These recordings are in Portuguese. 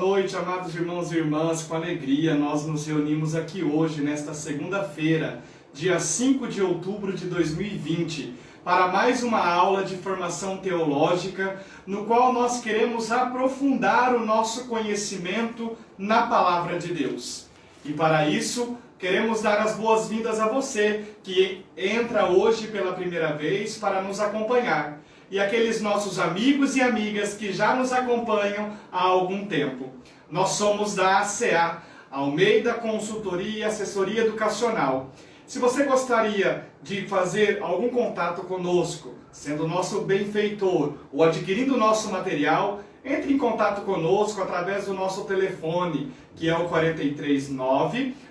noite, amados irmãos e irmãs. Com alegria, nós nos reunimos aqui hoje, nesta segunda-feira, dia 5 de outubro de 2020, para mais uma aula de formação teológica, no qual nós queremos aprofundar o nosso conhecimento na Palavra de Deus. E para isso, queremos dar as boas-vindas a você que entra hoje pela primeira vez para nos acompanhar. E aqueles nossos amigos e amigas que já nos acompanham há algum tempo. Nós somos da ACA, Almeida Consultoria e Assessoria Educacional. Se você gostaria de fazer algum contato conosco, sendo nosso benfeitor ou adquirindo nosso material, entre em contato conosco através do nosso telefone, que é o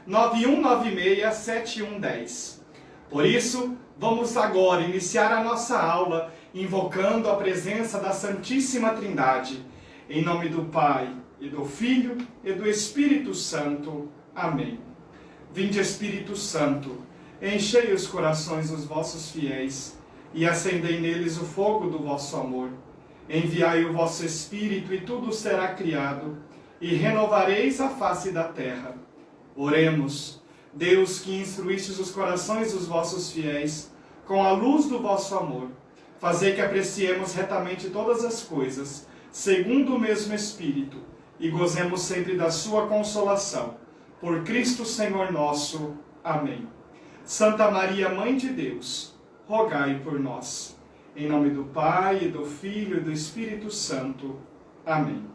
439-9196-7110. Por isso, vamos agora iniciar a nossa aula invocando a presença da Santíssima Trindade. Em nome do Pai, e do Filho, e do Espírito Santo. Amém. Vinde, Espírito Santo, enchei os corações dos vossos fiéis, e acendei neles o fogo do vosso amor. Enviai o vosso Espírito, e tudo será criado, e renovareis a face da terra. Oremos. Deus, que instruístes os corações dos vossos fiéis, com a luz do vosso amor, fazei que apreciemos retamente todas as coisas, segundo o mesmo Espírito, e gozemos sempre da sua consolação. Por Cristo Senhor nosso. Amém. Santa Maria, Mãe de Deus, rogai por nós. Em nome do Pai, e do Filho, e do Espírito Santo. Amém.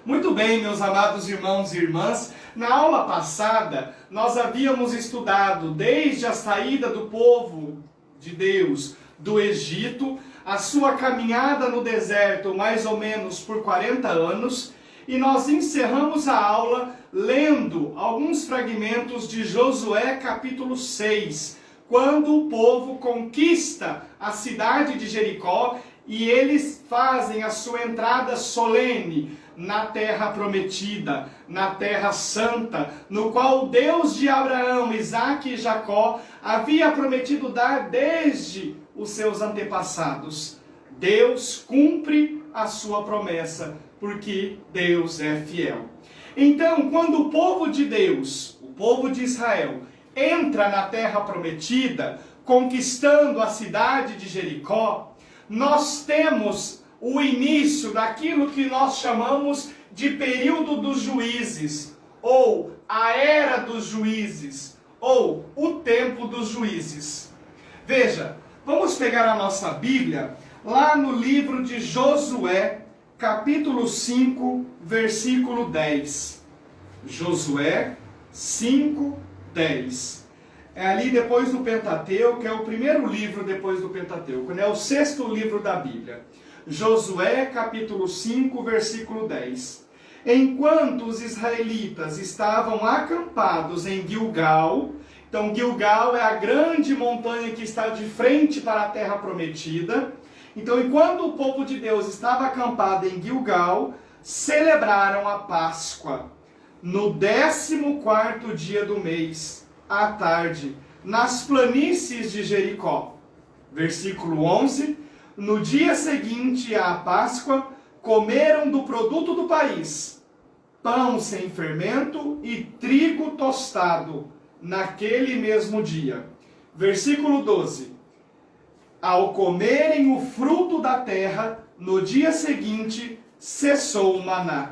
Muito bem, meus amados irmãos e irmãs, na aula passada nós havíamos estudado desde a saída do povo de Deus do Egito, a sua caminhada no deserto mais ou menos por 40 anos, e nós encerramos a aula lendo alguns fragmentos de Josué capítulo 6, quando o povo conquista a cidade de Jericó e eles fazem a sua entrada solene na terra prometida, na terra santa, no qual o Deus de Abraão, Isaque e Jacó havia prometido dar desde os seus antepassados. Deus cumpre a sua promessa, porque Deus é fiel. Então, quando o povo de Deus, o povo de Israel, entra na terra prometida, conquistando a cidade de Jericó, nós temos o início daquilo que nós chamamos de período dos juízes, ou a era dos juízes, ou o tempo dos juízes. Veja, vamos pegar a nossa Bíblia lá no livro de Josué, capítulo 5, versículo 10. Josué 5, 10. É ali depois do Pentateuco, é o primeiro livro depois do Pentateuco, né? O sexto livro da Bíblia. Josué capítulo 5, versículo 10. Enquanto os israelitas estavam acampados em Gilgal, então Gilgal é a grande montanha que está de frente para a terra prometida. Então, enquanto o povo de Deus estava acampado em Gilgal, celebraram a Páscoa no 14º dia do mês, à tarde, nas planícies de Jericó. Versículo 11. No dia seguinte à Páscoa, comeram do produto do país, pão sem fermento e trigo tostado, naquele mesmo dia. Versículo 12. Ao comerem o fruto da terra, no dia seguinte, cessou o maná.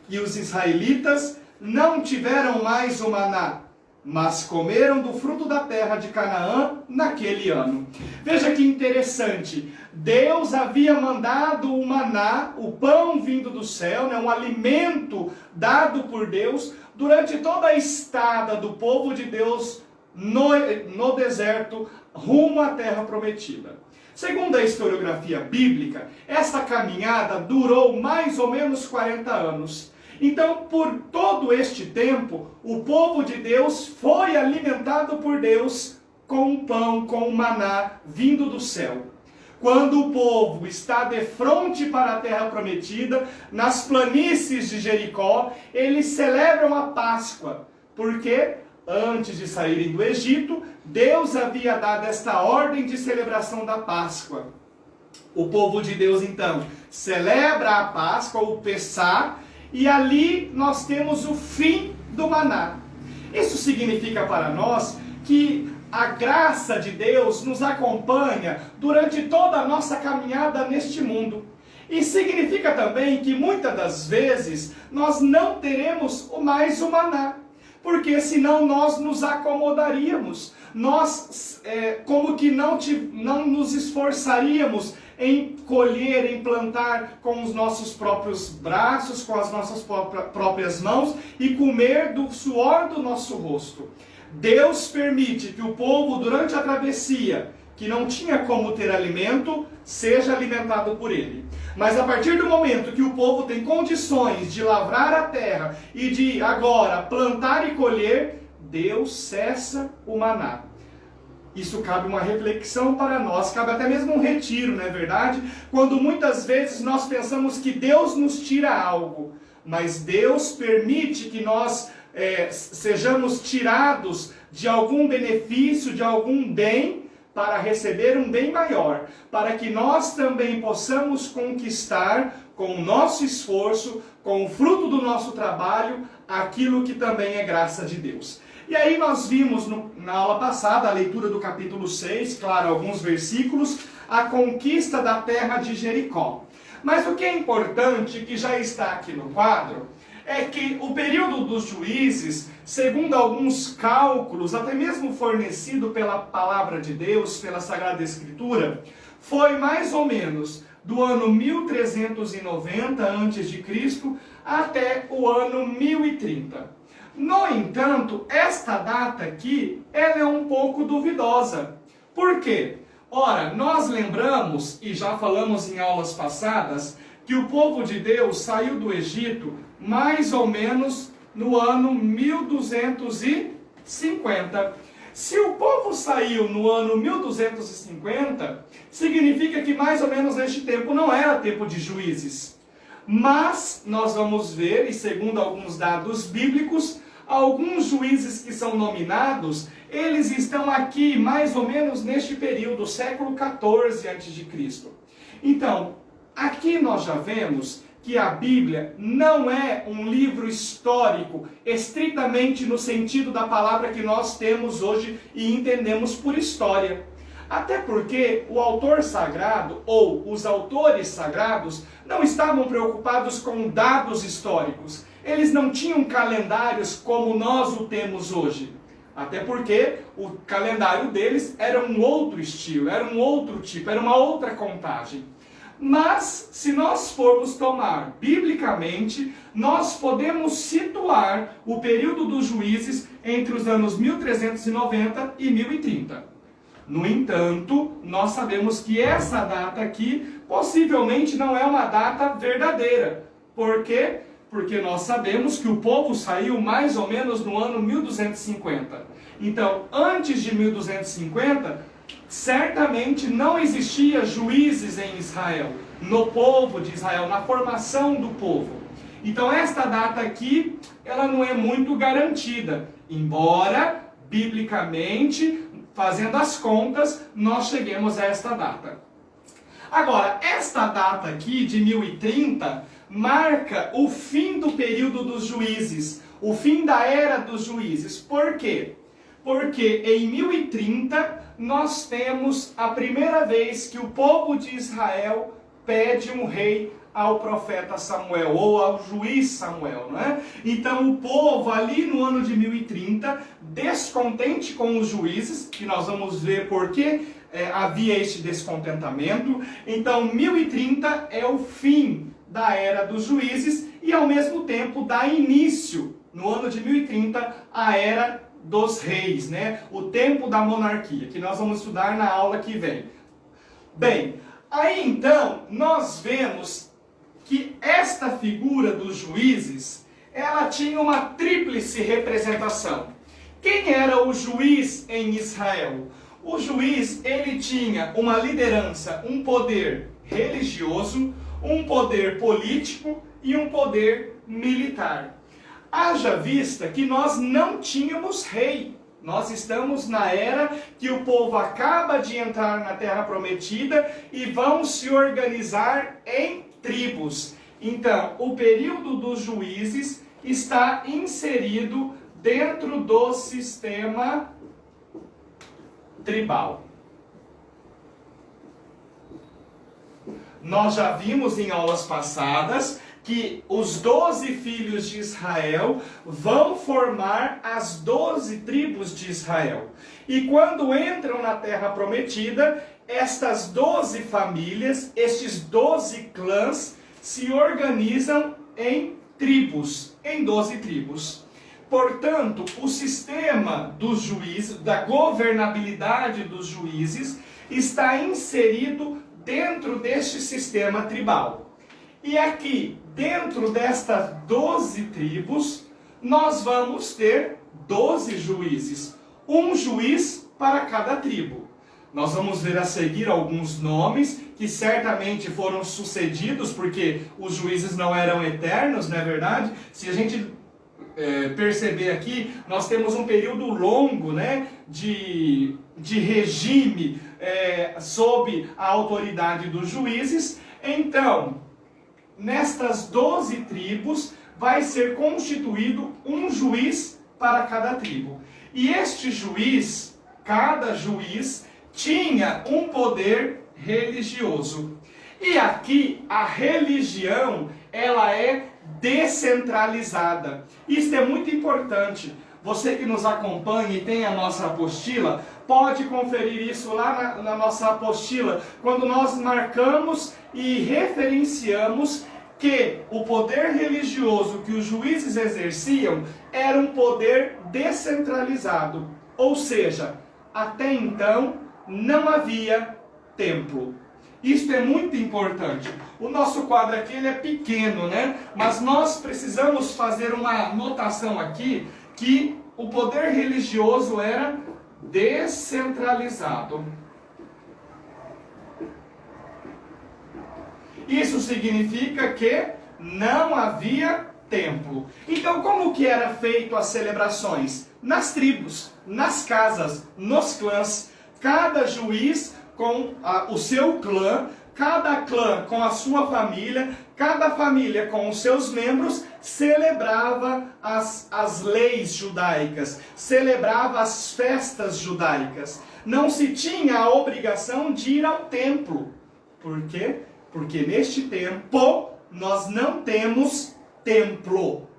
E os israelitas não tiveram mais o maná, mas comeram do fruto da terra de Canaã naquele ano. Veja que interessante. Deus havia mandado o maná, o pão vindo do céu, né, um alimento dado por Deus, durante toda a estada do povo de Deus no deserto, rumo à terra prometida. Segundo a historiografia bíblica, essa caminhada durou mais ou menos 40 anos. Então, por todo este tempo, o povo de Deus foi alimentado por Deus com o pão, com o maná vindo do céu. Quando o povo está de frente para a terra prometida, nas planícies de Jericó, eles celebram a Páscoa, porque antes de saírem do Egito, Deus havia dado esta ordem de celebração da Páscoa. O povo de Deus, então, celebra a Páscoa, o Pessá, E ali nós temos o fim do maná. Isso significa para nós que a graça de Deus nos acompanha durante toda a nossa caminhada neste mundo. E significa também que muitas das vezes nós não teremos mais o maná, porque senão nós nos acomodaríamos, nós como que não nos esforçaríamos em colher, em plantar com os nossos próprios braços, com as nossas próprias mãos e comer do suor do nosso rosto. Deus permite que o povo, durante a travessia, que não tinha como ter alimento, seja alimentado por ele. Mas a partir do momento que o povo tem condições de lavrar a terra e de agora plantar e colher, Deus cessa o maná. Isso cabe uma reflexão para nós, cabe até mesmo um retiro, não é verdade? Quando muitas vezes nós pensamos que Deus nos tira algo, mas Deus permite que nós sejamos tirados de algum benefício, de algum bem, para receber um bem maior, para que nós também possamos conquistar com o nosso esforço, com o fruto do nosso trabalho, aquilo que também é graça de Deus. E aí nós vimos na aula passada, a leitura do capítulo 6, claro, alguns versículos, a conquista da terra de Jericó. Mas o que é importante, que já está aqui no quadro, é que o período dos juízes, segundo alguns cálculos, até mesmo fornecido pela palavra de Deus, pela Sagrada Escritura, foi mais ou menos do ano 1390 a.C. até o ano 1030. No entanto, esta data aqui, ela é um pouco duvidosa. Por quê? Ora, nós lembramos, e já falamos em aulas passadas, que o povo de Deus saiu do Egito mais ou menos no ano 1250. Se o povo saiu no ano 1250, significa que mais ou menos neste tempo não era tempo de juízes. Mas nós vamos ver, e segundo alguns dados bíblicos, alguns juízes que são nominados, eles estão aqui mais ou menos neste período, século XIV a.C. Então, aqui nós já vemos que a Bíblia não é um livro histórico, estritamente no sentido da palavra que nós temos hoje e entendemos por história. Até porque o autor sagrado, ou os autores sagrados, não estavam preocupados com dados históricos. Eles não tinham calendários como nós o temos hoje. Até porque o calendário deles era um outro estilo, era um outro tipo, era uma outra contagem. Mas, se nós formos tomar biblicamente, nós podemos situar o período dos juízes entre os anos 1390 e 1030. No entanto, nós sabemos que essa data aqui possivelmente não é uma data verdadeira. Por quê? Porque nós sabemos que o povo saiu mais ou menos no ano 1250. Então, antes de 1250, certamente não existia juízes em Israel, no povo de Israel, na formação do povo. Então esta data aqui, ela não é muito garantida, embora, biblicamente, fazendo as contas, nós cheguemos a esta data. Agora, esta data aqui, de 1030, marca o fim do período dos juízes, o fim da era dos juízes. Por quê? Porque em 1030 nós temos a primeira vez que o povo de Israel pede um rei ao profeta Samuel, ou ao juiz Samuel, não é? Então o povo ali no ano de 1030, descontente com os juízes, que nós vamos ver por que havia este descontentamento. Então 1030 é o fim da era dos juízes e ao mesmo tempo dá início, no ano de 1030, a era dos reis, né? O tempo da monarquia, que nós vamos estudar na aula que vem. Bem, aí então nós vemos que esta figura dos juízes, ela tinha uma tríplice representação. Quem era o juiz em Israel? O juiz, ele tinha uma liderança, um poder religioso, um poder político e um poder militar. Haja vista que nós não tínhamos rei. Nós estamos na era que o povo acaba de entrar na Terra Prometida e vão se organizar em tribos. Então, o período dos juízes está inserido dentro do sistema tribal. Nós já vimos em aulas passadas que os 12 filhos de Israel vão formar as 12 tribos de Israel. E quando entram na terra prometida, estas 12 famílias, estes 12 clãs, se organizam em tribos, em 12 tribos. Portanto, o sistema dos juízes, da governabilidade dos juízes, está inserido dentro deste sistema tribal. E aqui, dentro destas 12 tribos, nós vamos ter 12 juízes. Um juiz para cada tribo. Nós vamos ver a seguir alguns nomes que certamente foram sucedidos, porque os juízes não eram eternos, não é verdade? Se a gente perceber aqui, nós temos um período longo, né, de regime sob a autoridade dos juízes. Então, nestas 12 tribos vai ser constituído um juiz para cada tribo. E este juiz, cada juiz, tinha um poder religioso. E aqui a religião, ela é descentralizada. Isso é muito importante. Você que nos acompanha e tem a nossa apostila, pode conferir isso lá na nossa apostila, quando nós marcamos e referenciamos que o poder religioso que os juízes exerciam era um poder descentralizado. Ou seja, até então não havia templo. Isto é muito importante. O nosso quadro aqui ele é pequeno, né? Mas nós precisamos fazer uma anotação aqui que o poder religioso era descentralizado. Isso significa que não havia templo. Então, como que era feito as celebrações? Nas tribos, nas casas, nos clãs. Cada juiz com o seu clã, cada clã com a sua família, cada família com os seus membros, celebrava as leis judaicas, celebrava as festas judaicas. Não se tinha a obrigação de ir ao templo. Por quê? Porque neste tempo nós não temos templo.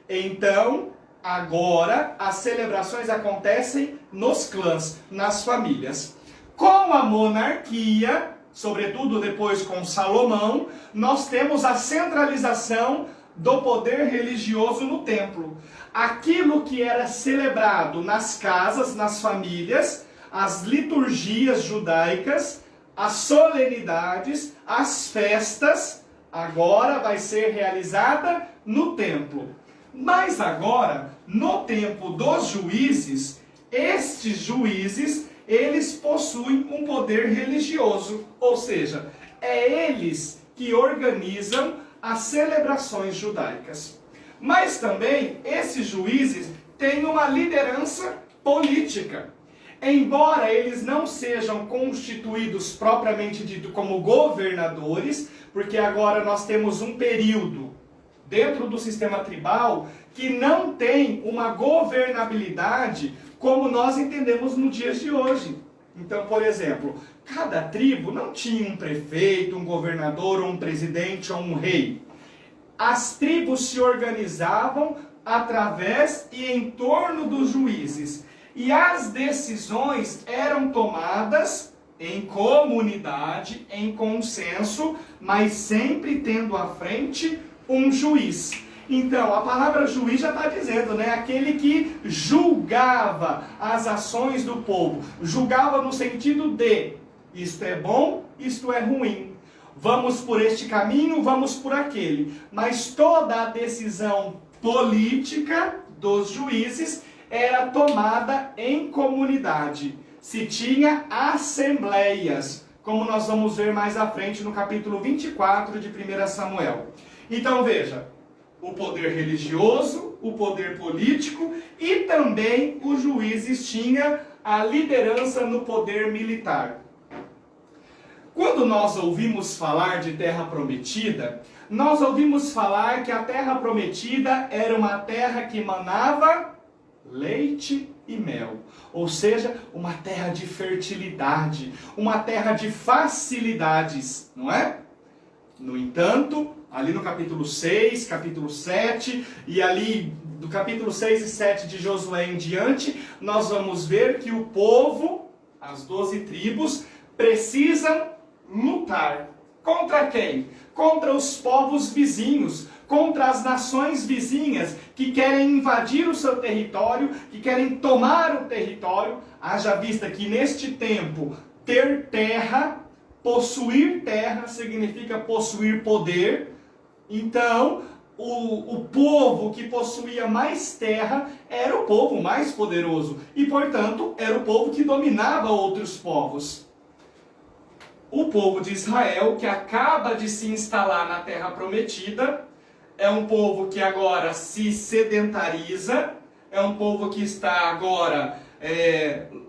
Então, agora as celebrações acontecem nos clãs, nas famílias. Com a monarquia, sobretudo depois com Salomão, nós temos a centralização do poder religioso no templo. Aquilo que era celebrado nas casas, nas famílias, as liturgias judaicas, as solenidades, as festas, agora vai ser realizada no templo. Mas agora, no tempo dos juízes, estes juízes, eles possuem um poder religioso, ou seja, é eles que organizam as celebrações judaicas. Mas também esses juízes têm uma liderança política. Embora eles não sejam constituídos propriamente dito como governadores, porque agora nós temos um período dentro do sistema tribal que não tem uma governabilidade como nós entendemos no dia de hoje. Então, por exemplo, cada tribo não tinha um prefeito, um governador, um presidente ou um rei. As tribos se organizavam através e em torno dos juízes. E as decisões eram tomadas em comunidade, em consenso, mas sempre tendo à frente um juiz. Então, a palavra juiz já está dizendo, né? Aquele que julgava as ações do povo. Julgava no sentido de, isto é bom, isto é ruim. Vamos por este caminho, vamos por aquele. Mas toda a decisão política dos juízes era tomada em comunidade. Se tinha assembleias, como nós vamos ver mais à frente no capítulo 24 de 1 Samuel. Então veja, o poder religioso, o poder político e também os juízes tinham a liderança no poder militar. Quando nós ouvimos falar de terra prometida, nós ouvimos falar que a terra prometida era uma terra que manava leite e mel, ou seja, uma terra de fertilidade, uma terra de facilidades, não é? No entanto, ali no capítulo 6, capítulo 7, e ali do capítulo 6 e 7 de Josué em diante, nós vamos ver que o povo, as 12 tribos, precisam lutar. Contra quem? Contra os povos vizinhos, contra as nações vizinhas que querem invadir o seu território, que querem tomar o território. Haja vista que neste tempo, ter terra, possuir terra, significa possuir poder. Então, o povo que possuía mais terra era o povo mais poderoso e, portanto, era o povo que dominava outros povos. O povo de Israel, que acaba de se instalar na terra prometida, é um povo que agora se sedentariza, é um povo que está agora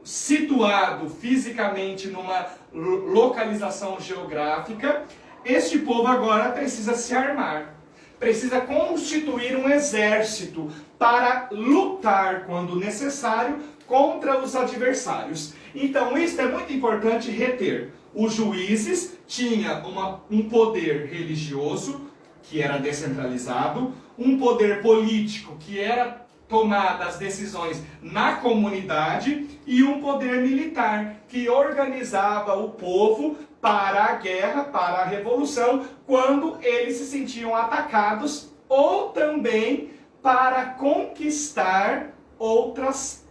situado fisicamente numa localização geográfica. Este povo agora precisa se armar, precisa constituir um exército para lutar, quando necessário, contra os adversários. Então, isso é muito importante reter. Os juízes tinham um poder religioso, que era descentralizado, um poder político, que era tomar as decisões na comunidade, e um poder militar, que organizava o povo para a guerra, para a revolução, quando eles se sentiam atacados, ou também para conquistar outras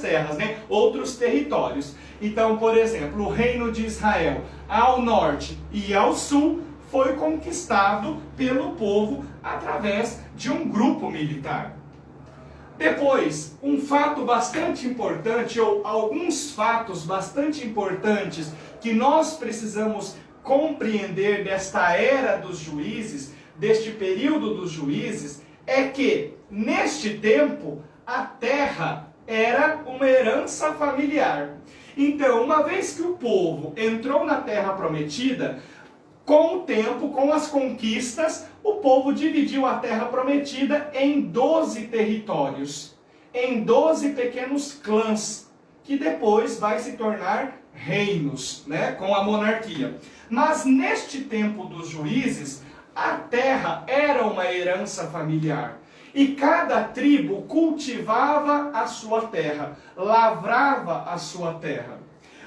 terras, né? Outros territórios. Então, por exemplo, o reino de Israel ao norte e ao sul foi conquistado pelo povo através de um grupo militar. Depois, um fato bastante importante, ou alguns fatos bastante importantes que nós precisamos compreender desta era dos juízes, deste período dos juízes, é que, neste tempo, a terra era uma herança familiar. Então, uma vez que o povo entrou na terra prometida, com o tempo, com as conquistas, o povo dividiu a terra prometida em 12 territórios, em 12 pequenos clãs, que depois vai se tornar reinos, né, com a monarquia. Mas neste tempo dos juízes, a terra era uma herança familiar. E cada tribo cultivava a sua terra, lavrava a sua terra.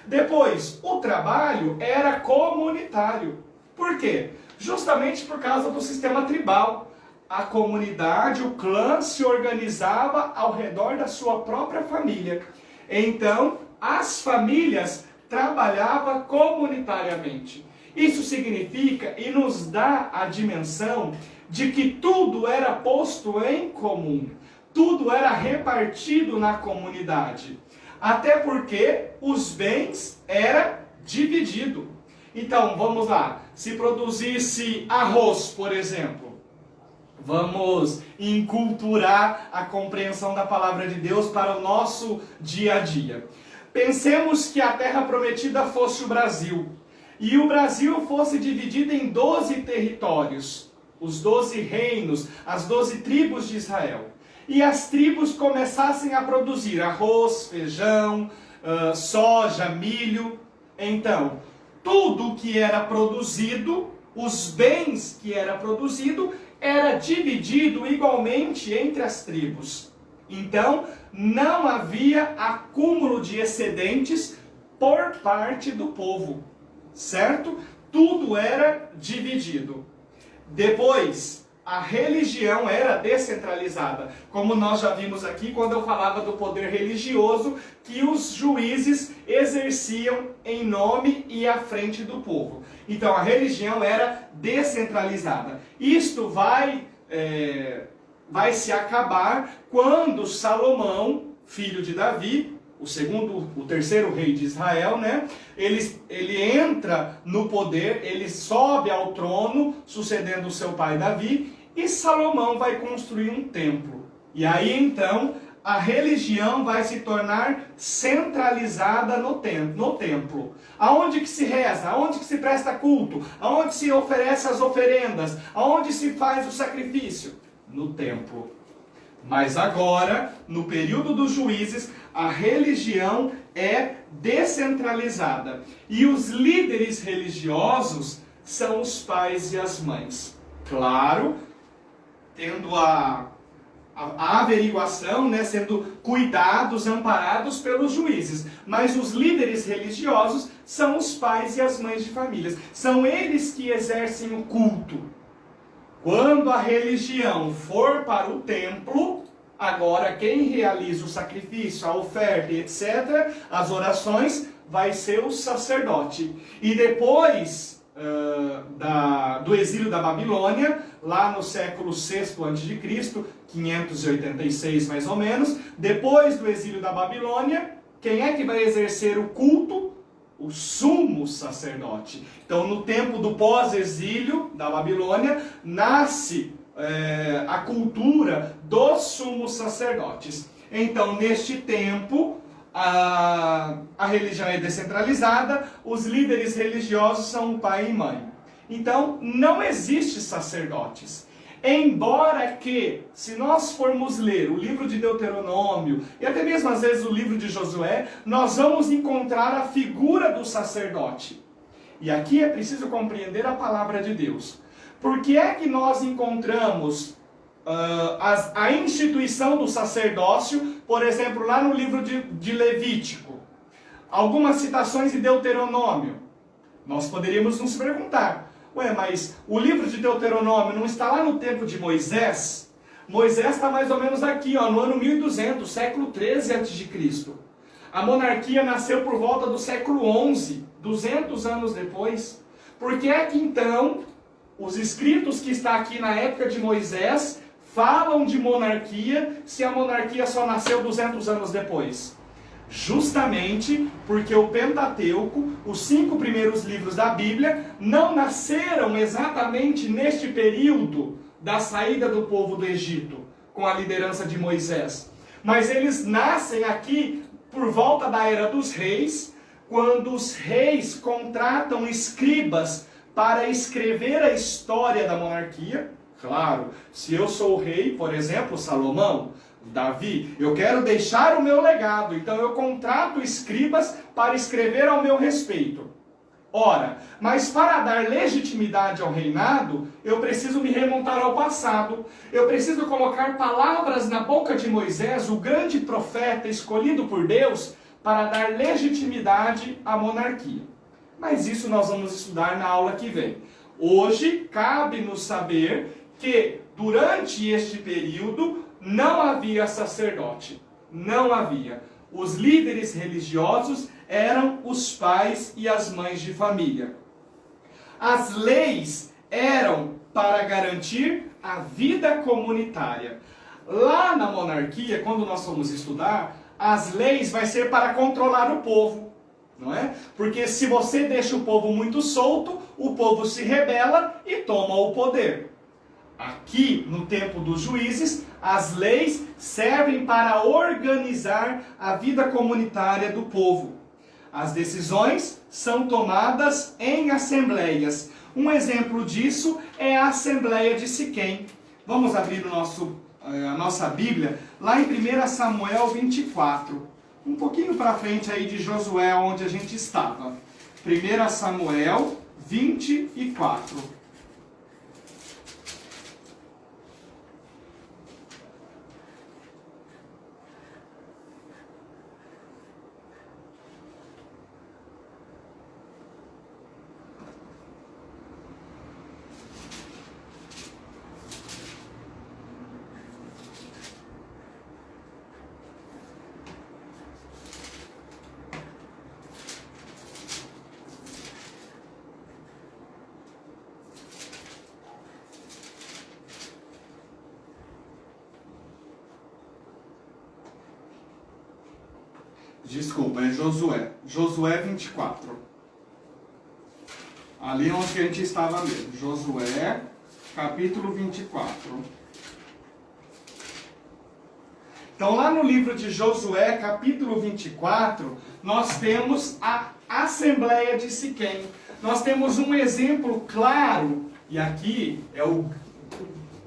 Depois, o trabalho era comunitário. Por quê? Justamente por causa do sistema tribal. A comunidade, o clã, se organizava ao redor da sua própria família. Então, as famílias trabalhavam comunitariamente. Isso significa e nos dá a dimensão de que tudo era posto em comum. Tudo era repartido na comunidade. Até porque os bens eram divididos. Então, vamos lá. Se produzisse arroz, por exemplo, vamos enculturar a compreensão da palavra de Deus para o nosso dia a dia. Pensemos que a terra prometida fosse o Brasil. E o Brasil fosse dividido em 12 territórios. Os 12 reinos, as 12 tribos de Israel. E as tribos começassem a produzir arroz, feijão, soja, milho. Então, tudo que era produzido, os bens que era produzido, era dividido igualmente entre as tribos. Então, não havia acúmulo de excedentes por parte do povo, certo? Tudo era dividido. Depois, a religião era descentralizada, como nós já vimos aqui quando eu falava do poder religioso que os juízes exerciam em nome e à frente do povo. Então a religião era descentralizada. Isto vai se acabar quando Salomão, filho de Davi, o terceiro rei de Israel, né? Ele entra no poder, ele sobe ao trono, sucedendo o seu pai Davi, e Salomão vai construir um templo. E aí então a religião vai se tornar centralizada no templo. Aonde que se reza? Aonde que se presta culto? Aonde se oferece as oferendas? Aonde se faz o sacrifício? No templo. Mas agora, no período dos juízes, a religião é descentralizada. E os líderes religiosos são os pais e as mães. Claro, tendo a averiguação, né, sendo cuidados, amparados pelos juízes. Mas os líderes religiosos são os pais e as mães de famílias. São eles que exercem o culto. Quando a religião for para o templo, agora quem realiza o sacrifício, a oferta, etc., as orações, vai ser o sacerdote. E depois do exílio da Babilônia, lá no século VI a.C., 586 mais ou menos, depois do exílio da Babilônia, quem é que vai exercer o culto? O sumo sacerdote. Então, no tempo do pós-exílio da Babilônia, nasce a cultura dos sumos sacerdotes. Então, neste tempo, a religião é descentralizada, os líderes religiosos são o pai e mãe. Então, não existe sacerdotes. Embora que, se nós formos ler o livro de Deuteronômio, e até mesmo às vezes o livro de Josué, nós vamos encontrar a figura do sacerdote. E aqui é preciso compreender a palavra de Deus. Por que é que nós encontramos a instituição do sacerdócio, por exemplo, lá no livro de Levítico? Algumas citações de Deuteronômio. Nós poderíamos nos perguntar, ué, mas o livro de Deuteronômio não está lá no tempo de Moisés? Moisés está mais ou menos aqui, ó, no ano 1200, século 13 a.C. A monarquia nasceu por volta do século 11, 200 anos depois. Por que é que então os escritos que está aqui na época de Moisés falam de monarquia, se a monarquia só nasceu 200 anos depois? Justamente porque o Pentateuco, os 5 primeiros livros da Bíblia, não nasceram exatamente neste período da saída do povo do Egito, com a liderança de Moisés. Mas eles nascem aqui por volta da Era dos Reis, quando os reis contratam escribas para escrever a história da monarquia. Claro, se eu sou o rei, por exemplo, Salomão, Davi, eu quero deixar o meu legado, então eu contrato escribas para escrever ao meu respeito. Ora, mas para dar legitimidade ao reinado, eu preciso me remontar ao passado. Eu preciso colocar palavras na boca de Moisés, o grande profeta escolhido por Deus, para dar legitimidade à monarquia. Mas isso nós vamos estudar na aula que vem. Hoje, cabe-nos saber que, durante este período, não havia sacerdote. Não havia. Os líderes religiosos eram os pais e as mães de família. As leis eram para garantir a vida comunitária. Lá na monarquia, quando nós formos estudar, as leis vai ser para controlar o povo, não é? Porque se você deixa o povo muito solto, o povo se rebela e toma o poder. Aqui, no tempo dos juízes, as leis servem para organizar a vida comunitária do povo. As decisões são tomadas em assembleias. Um exemplo disso é a Assembleia de Siquém. Vamos abrir a nossa Bíblia lá em 1 Samuel 24. Um pouquinho para frente aí de Josué, onde a gente estava. 1 Samuel 24. Desculpa, é Josué. Josué 24. Ali onde a gente estava mesmo. Josué, capítulo 24. Então, lá no livro de Josué, capítulo 24, nós temos a Assembleia de Siquém. Nós temos um exemplo claro, e aqui é o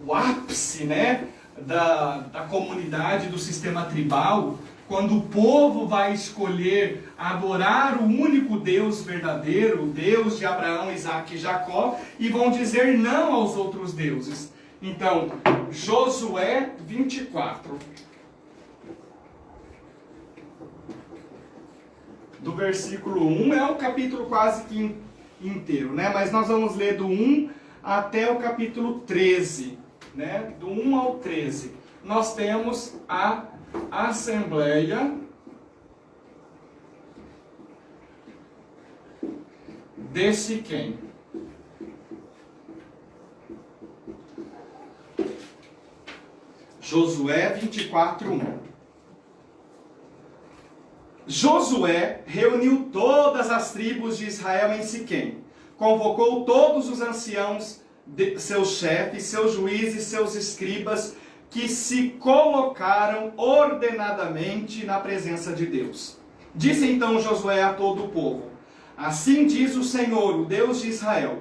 ápice, né, da comunidade, do sistema tribal, quando o povo vai escolher adorar o único Deus verdadeiro, o Deus de Abraão, Isaque e Jacó, e vão dizer não aos outros deuses. Então, Josué 24. Do versículo 1, é o capítulo quase que inteiro, né? Mas nós vamos ler do 1 até o capítulo 13, né? Do 1 ao 13. Nós temos a Assembleia de Siquém. Josué 24, 1. Josué reuniu todas as tribos de Israel em Siquém, convocou todos os anciãos, seus chefes, seus juízes, seus escribas, que se colocaram ordenadamente na presença de Deus. Disse então Josué a todo o povo: assim diz o Senhor, o Deus de Israel: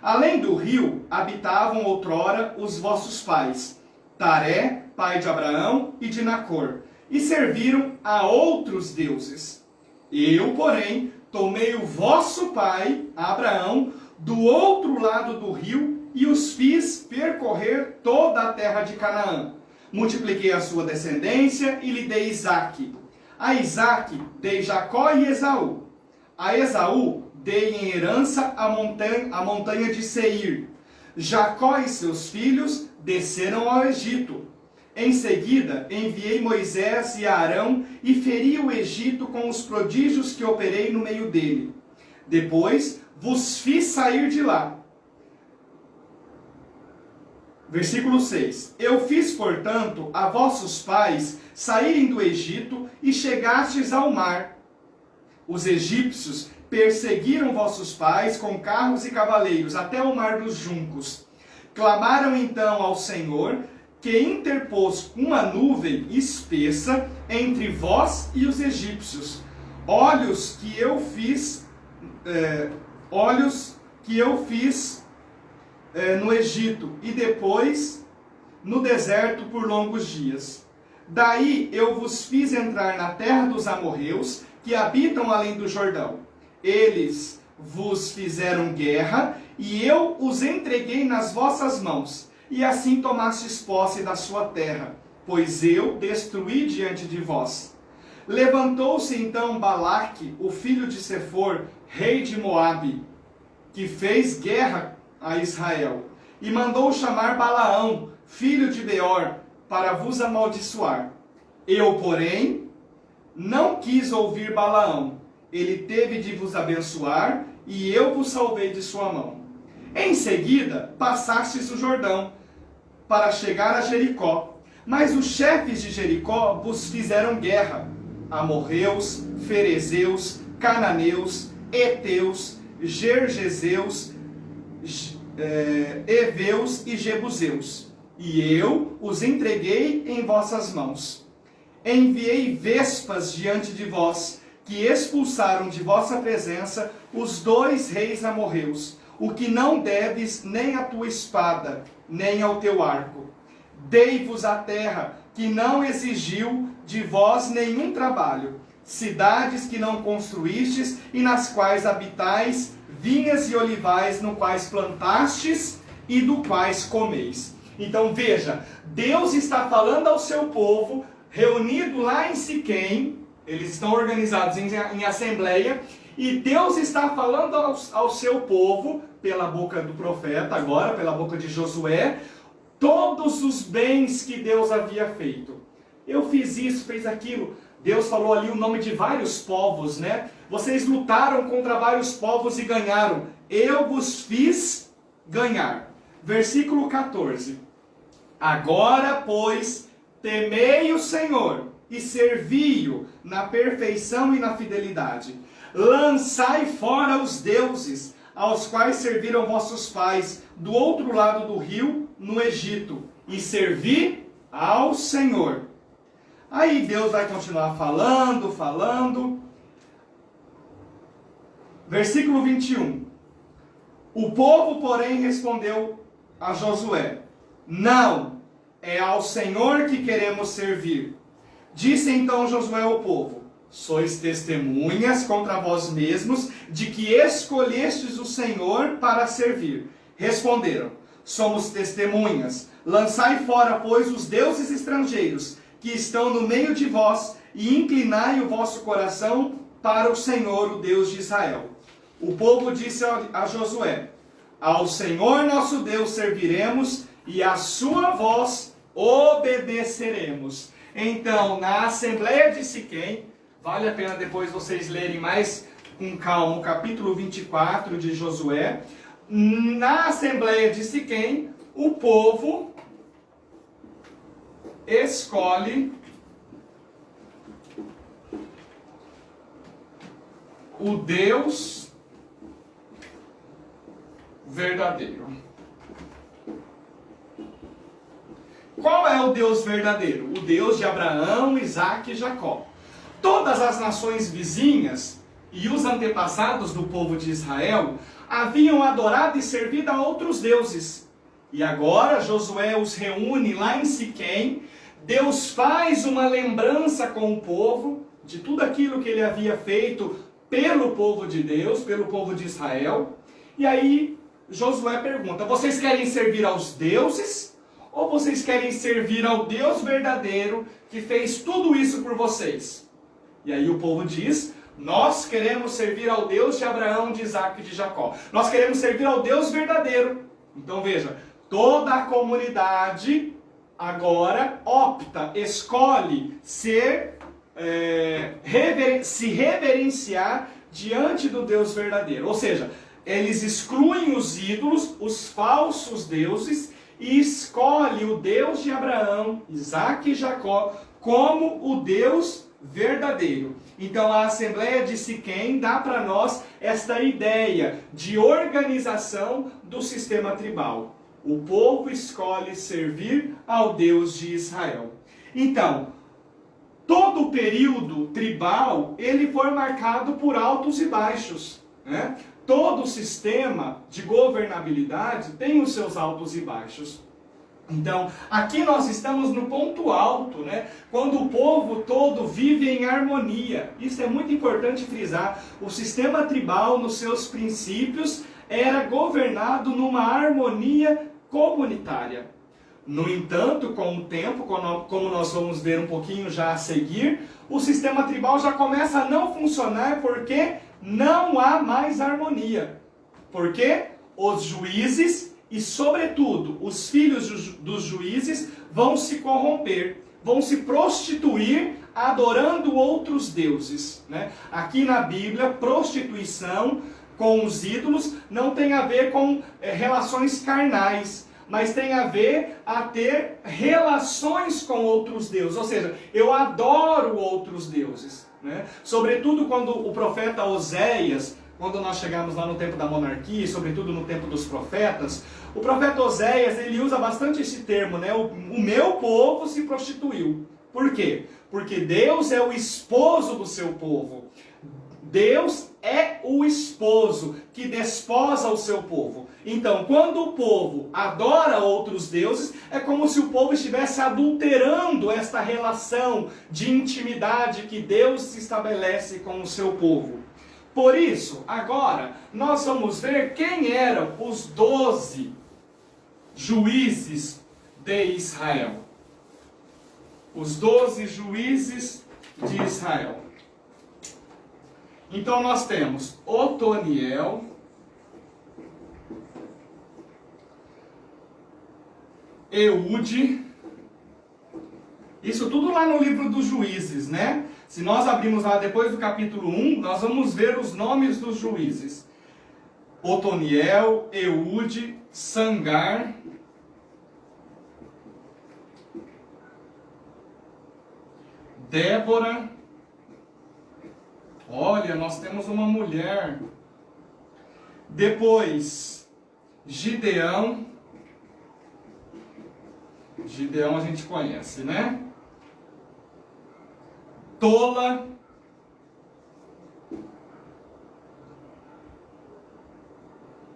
além do rio habitavam outrora os vossos pais, Taré, pai de Abraão e de Nacor, e serviram a outros deuses. Eu, porém, tomei o vosso pai, Abraão, do outro lado do rio e os fiz percorrer toda a terra de Canaã. Multipliquei a sua descendência e lhe dei Isaque. A Isaque dei Jacó e Esaú. A Esaú dei em herança a montanha de Seir. Jacó e seus filhos desceram ao Egito. Em seguida, enviei Moisés e Arão e feri o Egito com os prodígios que operei no meio dele. Depois vos fiz sair de lá. Versículo 6. Eu fiz, portanto, a vossos pais saírem do Egito e chegastes ao mar. Os egípcios perseguiram vossos pais com carros e cavaleiros até o mar dos juncos. Clamaram então ao Senhor, que interpôs uma nuvem espessa entre vós e os egípcios. Olhos que eu fiz no Egito e depois no deserto por longos dias. Daí eu vos fiz entrar na terra dos amorreus, que habitam além do Jordão. Eles vos fizeram guerra, e eu os entreguei nas vossas mãos, e assim tomastes posse da sua terra, pois eu destruí diante de vós. Levantou-se então Balaque, o filho de Sefor, rei de Moabe, que fez guerra a Israel, e mandou chamar Balaão, filho de Beor, para vos amaldiçoar. Eu, porém, não quis ouvir Balaão. Ele teve de vos abençoar, e eu vos salvei de sua mão. Em seguida, passastes o Jordão, para chegar a Jericó. Mas os chefes de Jericó vos fizeram guerra: amorreus, ferezeus, cananeus, heteus, gergeseus, heveus e jebuseus. E eu os entreguei em vossas mãos. Enviei vespas diante de vós, que expulsaram de vossa presença os 2 reis amorreus, o que não deves nem à tua espada, nem ao teu arco. Dei-vos a terra, que não exigiu de vós nenhum trabalho, cidades que não construístes e nas quais habitais, vinhas e olivais, no quais plantastes e do quais comeis. Então veja, Deus está falando ao seu povo, reunido lá em Siquém, eles estão organizados em assembleia, e Deus está falando ao seu povo, pela boca do profeta agora, pela boca de Josué, todos os bens que Deus havia feito. Eu fiz isso, fez aquilo. Deus falou ali o nome de vários povos, né? Vocês lutaram contra vários povos e ganharam. Eu vos fiz ganhar. Versículo 14. Agora, pois, temei o Senhor e servi-o na perfeição e na fidelidade. Lançai fora os deuses, aos quais serviram vossos pais, do outro lado do rio, no Egito, e servi ao Senhor. Aí Deus vai continuar falando. Versículo 21. O povo, porém, respondeu a Josué: não, é ao Senhor que queremos servir. Disse então Josué ao povo: sois testemunhas contra vós mesmos de que escolhestes o Senhor para servir. Responderam: somos testemunhas. Lançai fora, pois, os deuses estrangeiros que estão no meio de vós, e inclinai o vosso coração para o Senhor, o Deus de Israel. O povo disse a Josué: ao Senhor nosso Deus serviremos, e a sua voz obedeceremos. Então, na Assembleia de Siquém, vale a pena depois vocês lerem mais com calma o capítulo 24 de Josué. Na Assembleia de Siquém, o povo escolhe o Deus verdadeiro. Qual é o Deus verdadeiro? O Deus de Abraão, Isaque e Jacó. Todas as nações vizinhas e os antepassados do povo de Israel haviam adorado e servido a outros deuses. E agora Josué os reúne lá em Siquém. Deus faz uma lembrança com o povo de tudo aquilo que ele havia feito pelo povo de Deus, pelo povo de Israel. E aí Josué pergunta: vocês querem servir aos deuses? Ou vocês querem servir ao Deus verdadeiro que fez tudo isso por vocês? E aí o povo diz: nós queremos servir ao Deus de Abraão, de Isaque e de Jacó. Nós queremos servir ao Deus verdadeiro. Então veja, toda a comunidade agora opta, escolhe se reverenciar diante do Deus verdadeiro. Ou seja, eles excluem os ídolos, os falsos deuses, e escolhe o Deus de Abraão, Isaque e Jacó como o Deus verdadeiro. Então a Assembleia de Siquém dá para nós esta ideia de organização do sistema tribal. O povo escolhe servir ao Deus de Israel. Então, todo o período tribal, ele foi marcado por altos e baixos, né? Todo o sistema de governabilidade tem os seus altos e baixos. Então, aqui nós estamos no ponto alto, né? Quando o povo todo vive em harmonia. Isso é muito importante frisar. O sistema tribal, nos seus princípios, era governado numa harmonia comunitária. No entanto, com o tempo, como nós vamos ver um pouquinho já a seguir, o sistema tribal já começa a não funcionar porque não há mais harmonia. Porque os juízes e, sobretudo, os filhos dos juízes vão se corromper, vão se prostituir adorando outros deuses, né? Aqui na Bíblia, prostituição com os ídolos não tem a ver com relações carnais, mas tem a ver a ter relações com outros deuses. Ou seja, eu adoro outros deuses, né? Sobretudo quando o profeta Oséias, quando nós chegamos lá no tempo da monarquia, e sobretudo no tempo dos profetas, o profeta Oséias, ele usa bastante esse termo, né? O meu povo se prostituiu. Por quê? Porque Deus é o esposo do seu povo. Deus é o esposo que desposa o seu povo. Então, quando o povo adora outros deuses, é como se o povo estivesse adulterando esta relação de intimidade que Deus estabelece com o seu povo. Por isso, agora, nós vamos ver quem eram os 12 juízes de Israel. Os 12 juízes de Israel. Então nós temos Otoniel, Eude, isso tudo lá no livro dos juízes, né? Se nós abrirmos lá depois do capítulo 1, nós vamos ver os nomes dos juízes. Otoniel, Eude, Sangar, Débora. Olha, nós temos uma mulher. Depois, Gideão. Gideão a gente conhece, né? Tola,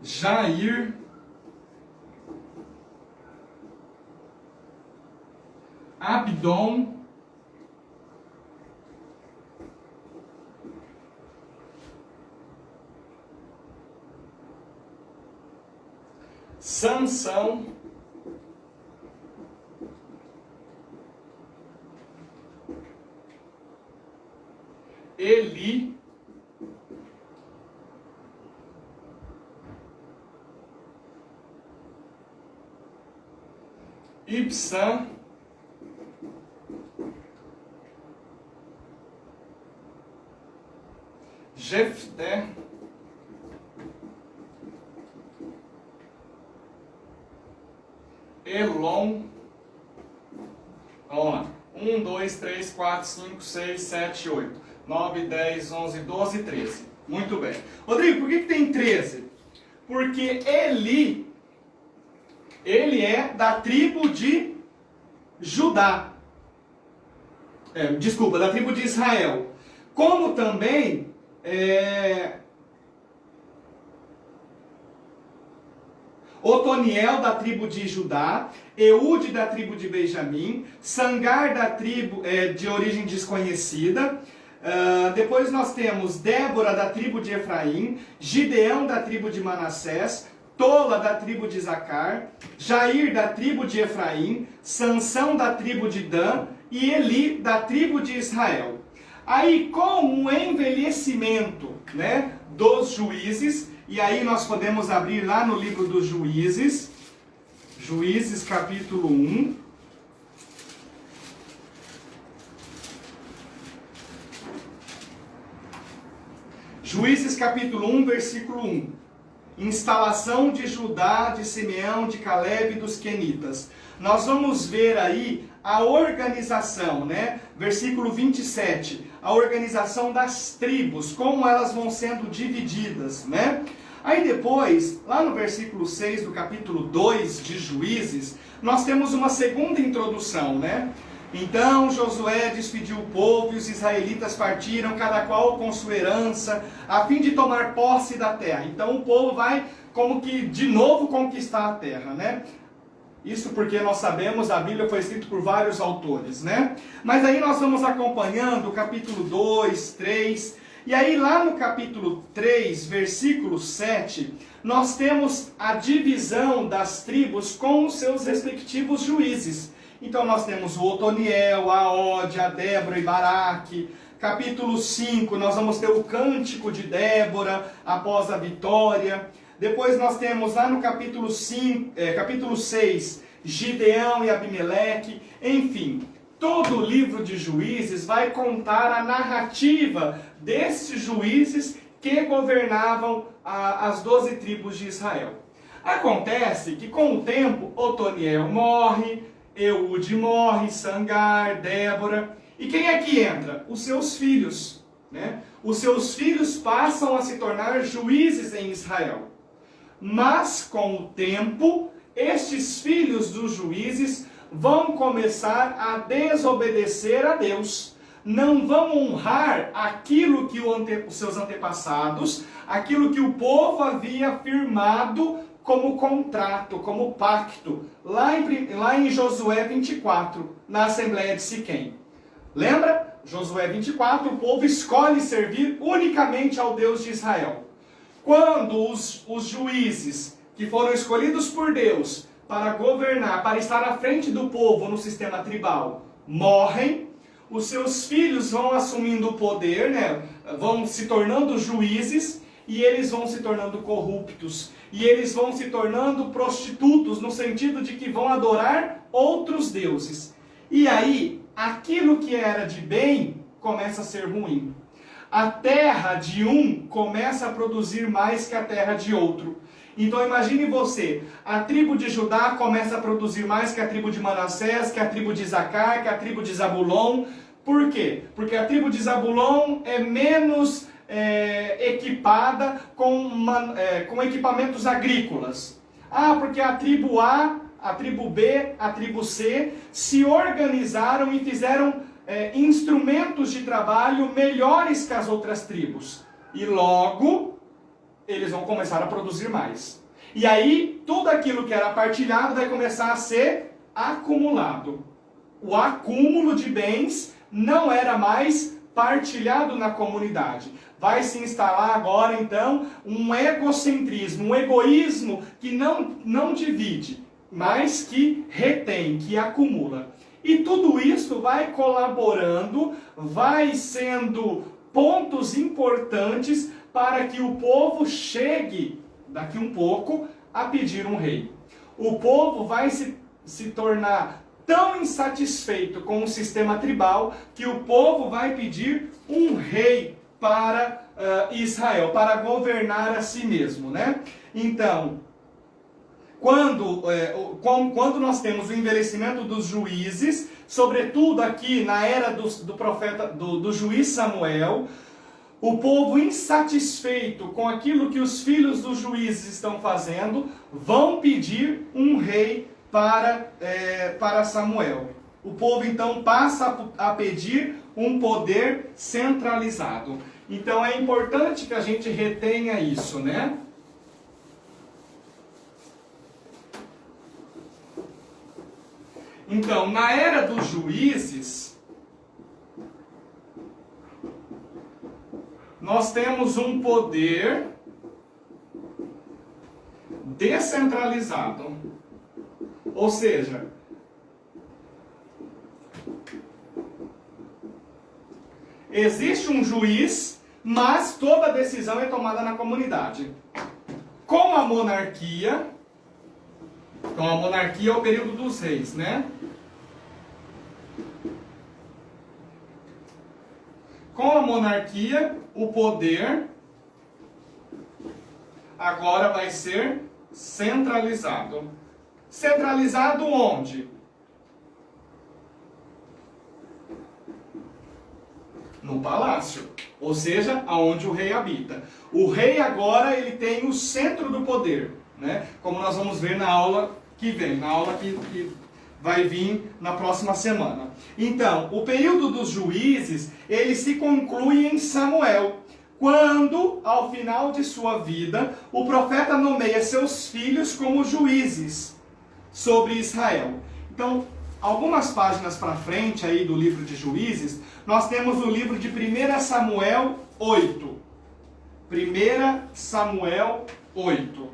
Jair, Abdon, Sansão, Eli, Ibsã, Jefté, Elon. Vamos lá. 1, 2, 3, 4, 5, 6, 7, 8, 9, 10, 11, 12, 13. Muito bem. Rodrigo, por que tem 13? Porque ele é da tribo de Judá. Desculpa, da tribo de Israel. Como também Otoniel da tribo de Judá, Eude da tribo de Benjamim, Sangar da tribo de origem desconhecida. Depois nós temos Débora da tribo de Efraim, Gideão da tribo de Manassés, Tola da tribo de Zacar, Jair da tribo de Efraim, Sansão da tribo de Dan e Eli da tribo de Israel. Aí com o envelhecimento, né, dos juízes, e aí nós podemos abrir lá no livro dos Juízes, Juízes capítulo 1. Juízes capítulo 1, versículo 1. Instalação de Judá, de Simeão, de Caleb e dos Quenitas. Nós vamos ver aí a organização, né? Versículo 27. A organização das tribos, como elas vão sendo divididas, né? Aí depois, lá no versículo 6 do capítulo 2 de Juízes, nós temos uma segunda introdução, né? Então Josué despediu o povo e os israelitas partiram, cada qual com sua herança, a fim de tomar posse da terra. Então o povo vai como que de novo conquistar a terra, né? Isso porque nós sabemos, a Bíblia foi escrita por vários autores, né? Mas aí nós vamos acompanhando o capítulo 2, 3, e aí lá no capítulo 3, versículo 7, nós temos a divisão das tribos com os seus respectivos juízes. Então nós temos o Otoniel, a Ode, a Débora e Baraque. Capítulo 5, nós vamos ter o cântico de Débora após a vitória. Depois nós temos lá no capítulo 6, Gideão e Abimeleque. Enfim, todo o livro de Juízes vai contar a narrativa desses juízes que governavam as 12 tribos de Israel. Acontece que com o tempo Otoniel morre, Eude morre, Sangar, Débora. E quem é que entra? Os seus filhos, né? Os seus filhos passam a se tornar juízes em Israel. Mas com o tempo, estes filhos dos juízes vão começar a desobedecer a Deus. Não vão honrar aquilo que os seus antepassados, aquilo que o povo havia firmado como contrato, como pacto, lá em Josué 24, na Assembleia de Siquém. Lembra? Josué 24, o povo escolhe servir unicamente ao Deus de Israel. Quando os juízes que foram escolhidos por Deus para governar, para estar à frente do povo no sistema tribal, morrem, os seus filhos vão assumindo o poder, né? Vão se tornando juízes, e eles vão se tornando corruptos, e eles vão se tornando prostitutos, no sentido de que vão adorar outros deuses. E aí, aquilo que era de bem começa a ser ruim. A terra de um começa a produzir mais que a terra de outro. Então imagine você, a tribo de Judá começa a produzir mais que a tribo de Manassés, que a tribo de Zacar, que a tribo de Zabulon. Por quê? Porque a tribo de Zabulon é menos equipada com equipamentos agrícolas. Porque a tribo A, a tribo B, a tribo C se organizaram e fizeram instrumentos de trabalho melhores que as outras tribos. E logo, eles vão começar a produzir mais. E aí, tudo aquilo que era partilhado vai começar a ser acumulado. O acúmulo de bens não era mais partilhado na comunidade. Vai se instalar agora, então, um egocentrismo, um egoísmo que não divide, mas que retém, que acumula. E tudo isso vai colaborando, vai sendo pontos importantes para que o povo chegue, daqui um pouco, a pedir um rei. O povo vai se tornar tão insatisfeito com o sistema tribal que o povo vai pedir um rei para Israel, para governar a si mesmo, né? Então, quando nós temos o envelhecimento dos juízes, sobretudo aqui na era do profeta, do juiz Samuel, o povo insatisfeito com aquilo que os filhos dos juízes estão fazendo, vão pedir um rei para Samuel. O povo então passa a pedir um poder centralizado. Então é importante que a gente retenha isso, né? Então, na era dos juízes, nós temos um poder descentralizado. Ou seja, existe um juiz, mas toda decisão é tomada na comunidade. Com a monarquia é o período dos reis, né? Com a monarquia, o poder agora vai ser centralizado. Centralizado onde? No palácio, ou seja, aonde o rei habita. O rei agora ele tem o centro do poder, né? Como nós vamos ver na aula que vem, na aula que vai vir na próxima semana. Então, o período dos juízes, ele se conclui em Samuel, quando, ao final de sua vida, o profeta nomeia seus filhos como juízes sobre Israel. Então, algumas páginas para frente aí do livro de Juízes, nós temos o livro de 1 Samuel 8. 1 Samuel 8.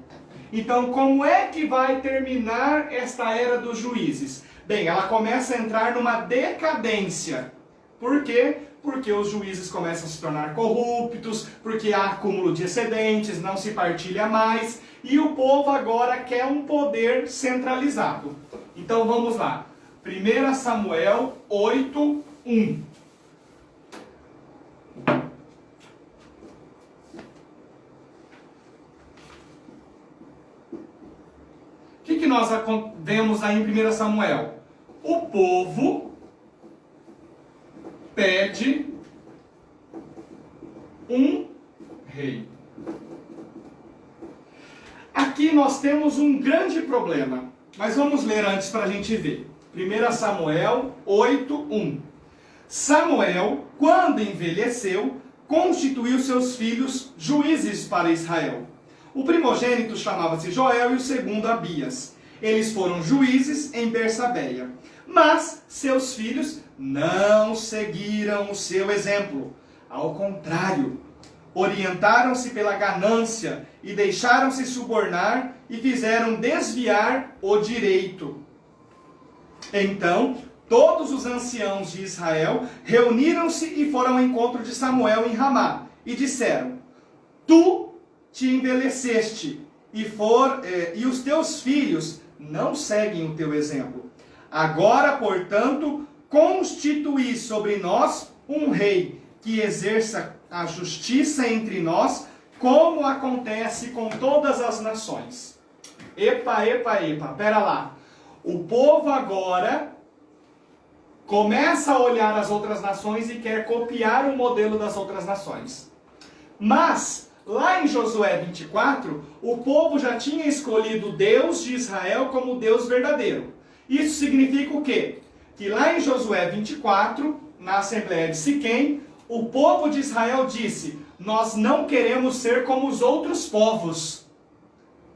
Então, como é que vai terminar esta era dos juízes? Bem, ela começa a entrar numa decadência. Por quê? Porque os juízes começam a se tornar corruptos, porque há acúmulo de excedentes, não se partilha mais, e o povo agora quer um poder centralizado. Então vamos lá. 1 Samuel 8, 1. O que nós vemos aí em 1 Samuel? O povo pede um rei. Aqui nós temos um grande problema, mas vamos ler antes para a gente ver. 1 Samuel 8, 1. Samuel, quando envelheceu, constituiu seus filhos juízes para Israel. O primogênito chamava-se Joel e o segundo Abias. Eles foram juízes em Bersabeia. Mas seus filhos não seguiram o seu exemplo. Ao contrário, orientaram-se pela ganância e deixaram-se subornar e fizeram desviar o direito. Então, todos os anciãos de Israel reuniram-se e foram ao encontro de Samuel em Ramá e disseram: Tu te envelheceste e os teus filhos não seguem o teu exemplo. Agora, portanto, constituí sobre nós um rei que exerça a justiça entre nós, como acontece com todas as nações. Epa, pera lá. O povo agora começa a olhar as outras nações e quer copiar o modelo das outras nações. Mas, lá em Josué 24, o povo já tinha escolhido o Deus de Israel como o Deus verdadeiro. Isso significa o quê? Que lá em Josué 24, na Assembleia de Siquém, o povo de Israel disse: nós não queremos ser como os outros povos.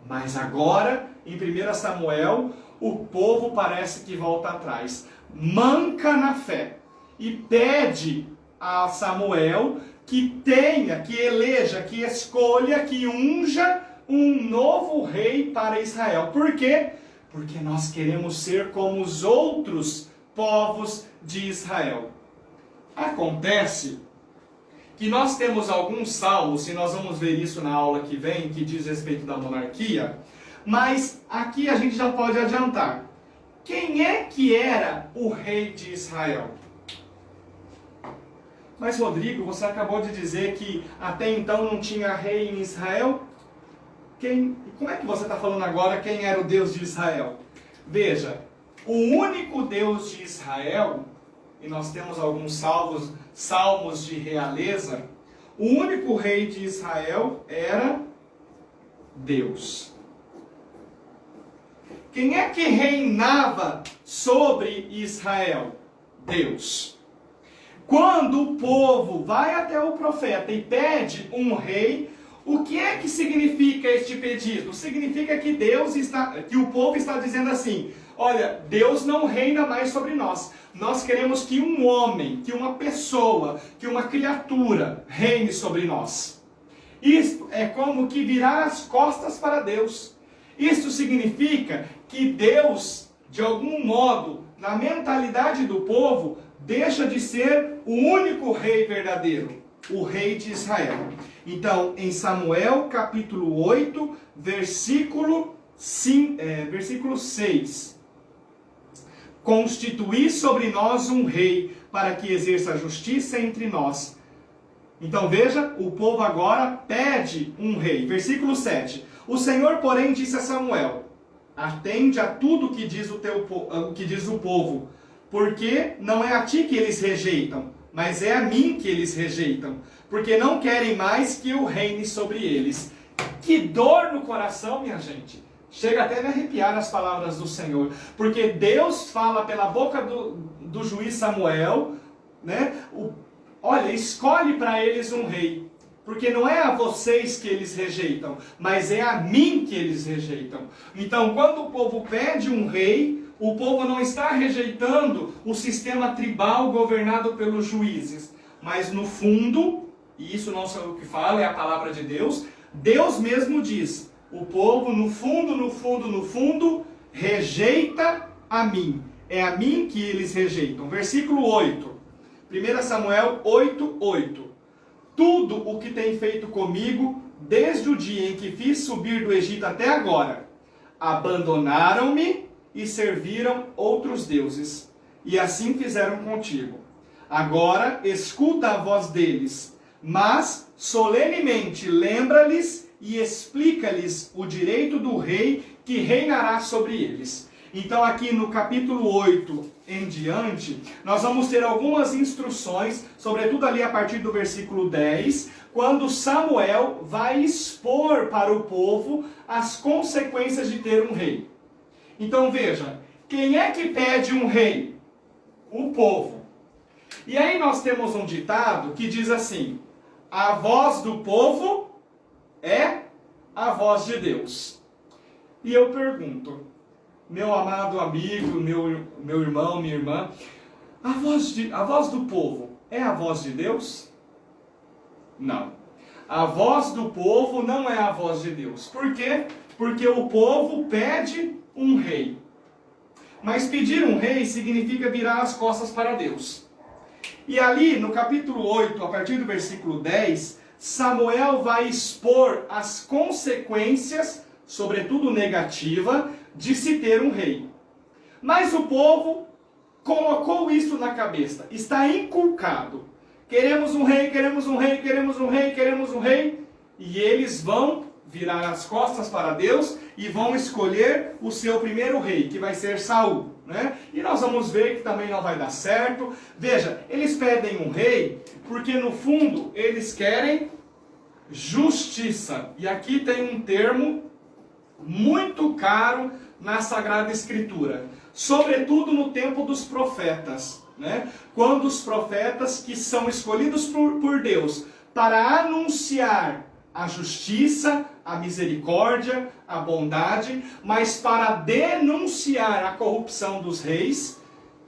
Mas agora, em 1 Samuel, o povo parece que volta atrás, manca na fé, e pede a Samuel que tenha, que eleja, que escolha, que unja um novo rei para Israel. Por quê? Porque nós queremos ser como os outros povos de Israel. Acontece que nós temos alguns salmos, e nós vamos ver isso na aula que vem, que diz respeito da monarquia, mas aqui a gente já pode adiantar. Quem é que era o rei de Israel? Mas Rodrigo, você acabou de dizer que até então não tinha rei em Israel? Como é que você está falando agora quem era o Deus de Israel? Veja, o único Deus de Israel, e nós temos alguns salmos de realeza, o único rei de Israel era Deus. Quem é que reinava sobre Israel? Deus. Quando o povo vai até o profeta e pede um rei, o que é que significa este pedido? Significa que que o povo está dizendo assim: olha, Deus não reina mais sobre nós. Nós queremos que um homem, que uma pessoa, que uma criatura reine sobre nós. Isto é como que virar as costas para Deus. Isto significa que Deus, de algum modo, na mentalidade do povo, deixa de ser o único rei verdadeiro, o rei de Israel. Então, em Samuel capítulo 8, versículo 6. Constituí sobre nós um rei, para que exerça a justiça entre nós. Então veja, o povo agora pede um rei. Versículo 7. O Senhor, porém, disse a Samuel: atende a tudo que diz o povo, porque não é a ti que eles rejeitam, mas é a mim que eles rejeitam, porque não querem mais que eu reine sobre eles. Que dor no coração, minha gente! Chega até a me arrepiar as palavras do Senhor, porque Deus fala pela boca do juiz Samuel, né? Olha, escolhe para eles um rei, porque não é a vocês que eles rejeitam, mas é a mim que eles rejeitam. Então, quando o povo pede um rei, o povo não está rejeitando o sistema tribal governado pelos juízes, mas no fundo, e isso não sou eu que falo, é a palavra de Deus, Deus mesmo diz: o povo no fundo, rejeita a mim. É a mim que eles rejeitam. Versículo 8. 1 Samuel 8:8. Tudo o que tem feito comigo, desde o dia em que fiz subir do Egito até agora, abandonaram-me e serviram outros deuses, e assim fizeram contigo. Agora escuta a voz deles, mas solenemente lembra-lhes e explica-lhes o direito do rei que reinará sobre eles. Então aqui no capítulo 8 em diante, nós vamos ter algumas instruções, sobretudo ali a partir do versículo 10, quando Samuel vai expor para o povo as consequências de ter um rei. Então veja, quem é que pede um rei? O povo. E aí nós temos um ditado que diz assim: a voz do povo é a voz de Deus. E eu pergunto, meu amado amigo, meu irmão, minha irmã, a voz do povo é a voz de Deus? Não. A voz do povo não é a voz de Deus. Por quê? Porque o povo pede um rei. Mas pedir um rei significa virar as costas para Deus. E ali no capítulo 8, a partir do versículo 10, Samuel vai expor as consequências, sobretudo negativa, de se ter um rei. Mas o povo colocou isso na cabeça, está inculcado. Queremos um rei, queremos um rei, queremos um rei, queremos um rei. E eles vão virar as costas para Deus e vão escolher o seu primeiro rei, que vai ser Saul, né? E nós vamos ver que também não vai dar certo. Veja, eles pedem um rei porque no fundo eles querem justiça. E aqui tem um termo muito caro na Sagrada Escritura, sobretudo no tempo dos profetas. né? Quando os profetas que são escolhidos por Deus para anunciar a justiça, a misericórdia, a bondade, mas para denunciar a corrupção dos reis,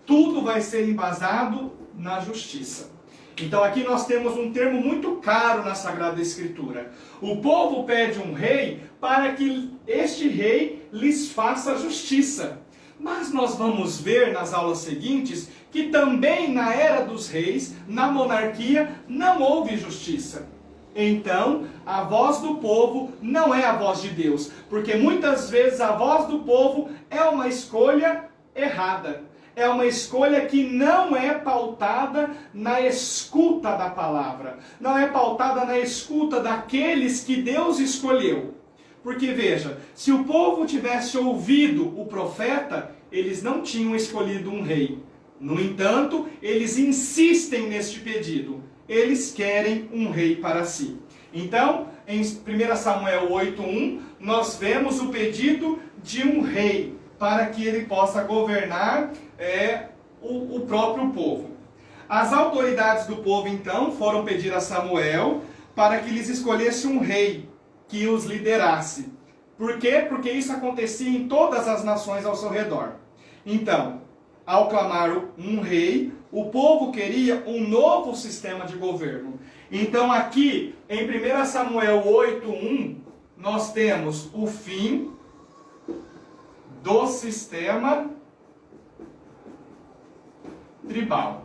tudo vai ser embasado na justiça. Então aqui nós temos um termo muito caro na Sagrada Escritura. O povo pede um rei para que este rei lhes faça justiça. Mas nós vamos ver nas aulas seguintes que também na era dos reis, na monarquia, não houve justiça. Então, a voz do povo não é a voz de Deus, porque muitas vezes a voz do povo é uma escolha errada. É uma escolha que não é pautada na escuta da palavra. Não é pautada na escuta daqueles que Deus escolheu. Porque veja, se o povo tivesse ouvido o profeta, eles não tinham escolhido um rei. No entanto, eles insistem neste pedido. Eles querem um rei para si. Então, em 1 Samuel 8:1, nós vemos o pedido de um rei, para que ele possa governar o próprio povo. As autoridades do povo, então, foram pedir a Samuel para que lhes escolhesse um rei que os liderasse. Por quê? Porque isso acontecia em todas as nações ao seu redor. Então, ao clamar um rei, o povo queria um novo sistema de governo. Então aqui, em 1 Samuel 8:1, nós temos o fim do sistema tribal.